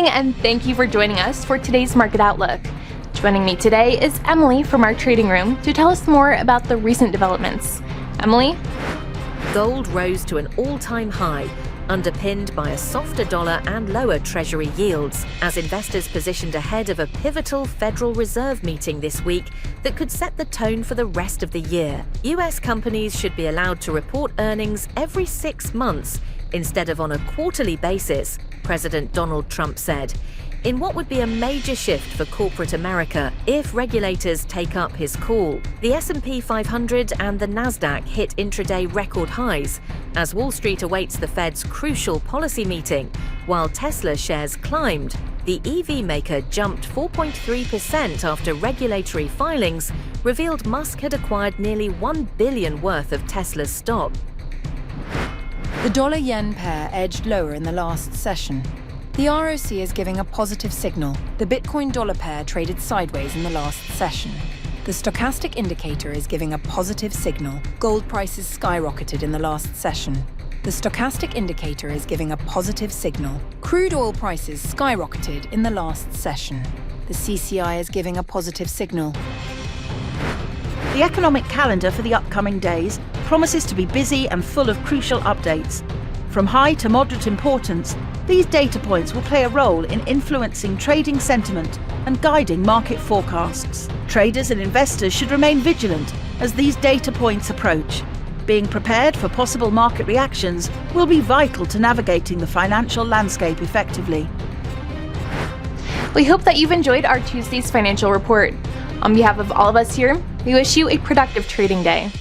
morning, and thank you for joining us for today's Market Outlook. Joining me today is Emily from our trading room to tell us more about the recent developments. Emily? Gold rose to an all-time high, underpinned by a softer dollar and lower Treasury yields, as investors positioned ahead of a pivotal Federal Reserve meeting this week that could set the tone for the rest of the year. US companies should be allowed to report earnings every 6 months instead of on a quarterly basis, President Donald Trump said, in what would be a major shift for corporate America if regulators take up his call. The S&P 500 and the Nasdaq hit intraday record highs as Wall Street awaits the Fed's crucial policy meeting, while Tesla shares climbed. The EV maker jumped 4.3% after regulatory filings revealed Musk had acquired nearly $1 billion worth of Tesla's stock. The dollar-yen pair edged lower in the last session. The ROC is giving a positive signal. The Bitcoin-dollar pair traded sideways in the last session. The stochastic indicator is giving a positive signal. Gold prices skyrocketed in the last session. The stochastic indicator is giving a positive signal. Crude oil prices skyrocketed in the last session. The CCI is giving a positive signal. The economic calendar for the upcoming days promises to be busy and full of crucial updates. From high to moderate importance, these data points will play a role in influencing trading sentiment and guiding market forecasts. Traders and investors should remain vigilant as these data points approach. Being prepared for possible market reactions will be vital to navigating the financial landscape effectively. We hope that you've enjoyed our Tuesday's financial report. On behalf of all of us here, we wish you a productive trading day.